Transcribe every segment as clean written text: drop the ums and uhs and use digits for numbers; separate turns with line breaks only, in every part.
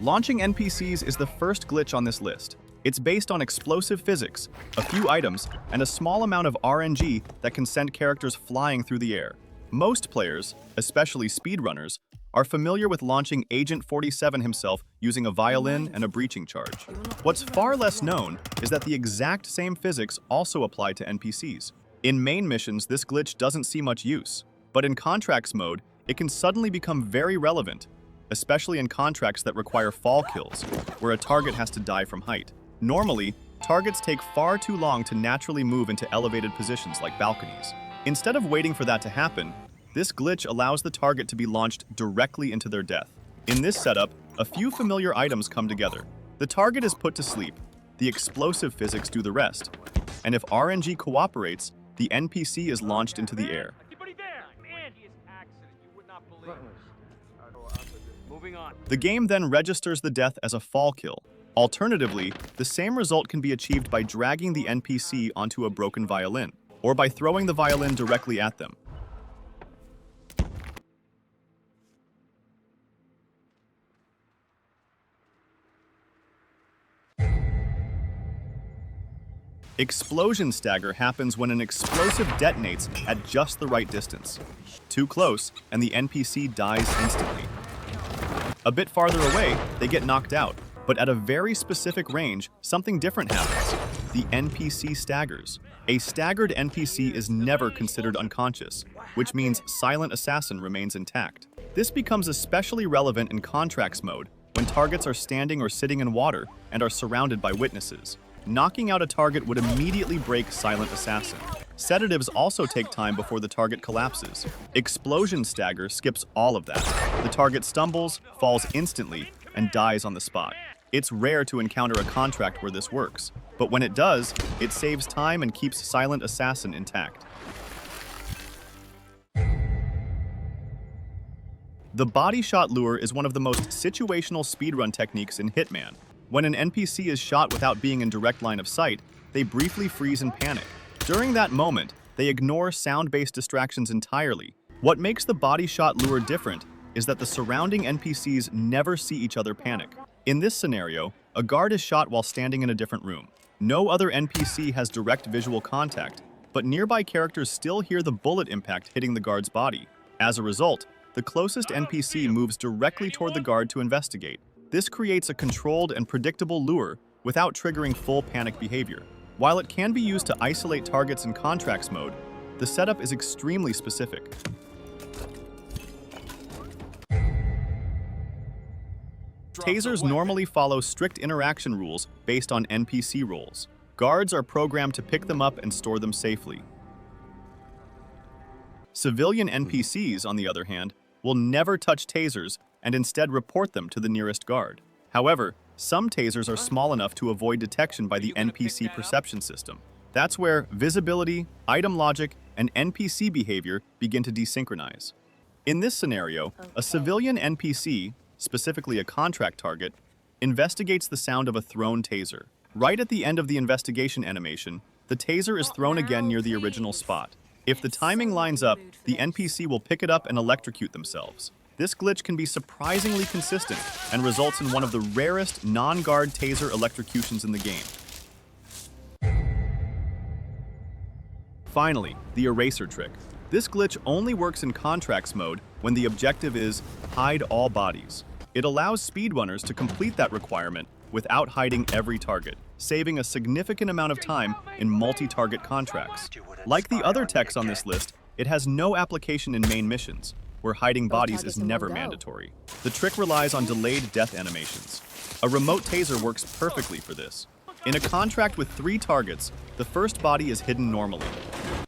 Launching NPCs is the first glitch on this list. It's based on explosive physics, a few items, and a small amount of RNG that can send characters flying through the air. Most players, especially speedrunners, are familiar with launching Agent 47 himself using a violin and a breaching charge. What's far less known is that the exact same physics also apply to NPCs. In main missions, this glitch doesn't see much use, but in contracts mode, it can suddenly become very relevant, especially in contracts that require fall kills, where a target has to die from height. Normally, targets take far too long to naturally move into elevated positions like balconies. Instead of waiting for that to happen, this glitch allows the target to be launched directly into their death. In this setup, a few familiar items come together. The target is put to sleep, the explosive physics do the rest, and if RNG cooperates, the NPC is launched into the air. The game then registers the death as a fall kill. Alternatively, the same result can be achieved by dragging the NPC onto a broken violin, or by throwing the violin directly at them. Explosion stagger happens when an explosive detonates at just the right distance. Too close, and the NPC dies instantly. A bit farther away, they get knocked out, but at a very specific range, something different happens. The NPC staggers. A staggered NPC is never considered unconscious, which means Silent Assassin remains intact. This becomes especially relevant in contracts mode, when targets are standing or sitting in water and are surrounded by witnesses. Knocking out a target would immediately break Silent Assassin. Sedatives also take time before the target collapses. Explosion stagger skips all of that. The target stumbles, falls instantly, and dies on the spot. It's rare to encounter a contract where this works, but when it does, it saves time and keeps Silent Assassin intact. The body shot lure is one of the most situational speedrun techniques in Hitman. When an NPC is shot without being in direct line of sight, they briefly freeze and panic. During that moment, they ignore sound-based distractions entirely. What makes the body shot lure different is that the surrounding NPCs never see each other panic. In this scenario, a guard is shot while standing in a different room. No other NPC has direct visual contact, but nearby characters still hear the bullet impact hitting the guard's body. As a result, the closest NPC moves directly toward the guard to investigate. This creates a controlled and predictable lure without triggering full panic behavior. While it can be used to isolate targets in contracts mode, the setup is extremely specific. Tasers normally follow strict interaction rules based on NPC roles. Guards are programmed to pick them up and store them safely. Civilian NPCs, on the other hand, will never touch tasers and instead report them to the nearest guard. However, some tasers are small enough to avoid detection by the NPC perception system. That's where visibility, item logic, and NPC behavior begin to desynchronize. In this scenario, a civilian NPC, specifically a contract target, investigates the sound of a thrown taser. Right at the end of the investigation animation, the taser is thrown again near the original spot. If the timing lines up, the NPC will pick it up and electrocute themselves. This glitch can be surprisingly consistent and results in one of the rarest non-guard taser electrocutions in the game. Finally, the eraser trick. This glitch only works in contracts mode when the objective is hide all bodies. It allows speedrunners to complete that requirement without hiding every target, saving a significant amount of time in multi-target contracts. Like the other techs on this list, it has no application in main missions, where hiding bodies is never mandatory. The trick relies on delayed death animations. A remote taser works perfectly for this. In a contract with 3 targets, the first body is hidden normally.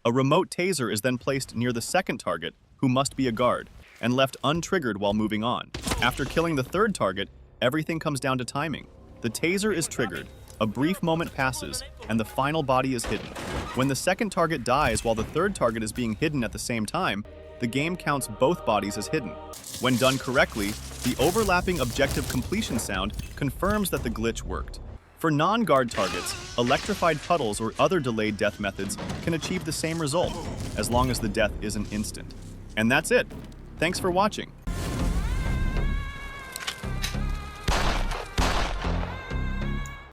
A remote taser is then placed near the second target, who must be a guard, and left untriggered while moving on. After killing the third target, everything comes down to timing. The taser is triggered, a brief moment passes, and the final body is hidden. When the second target dies while the third target is being hidden at the same time, the game counts both bodies as hidden. When done correctly, the overlapping objective completion sound confirms that the glitch worked. For non-guard targets, electrified puddles or other delayed death methods can achieve the same result, as long as the death isn't instant. And that's it. Thanks for watching.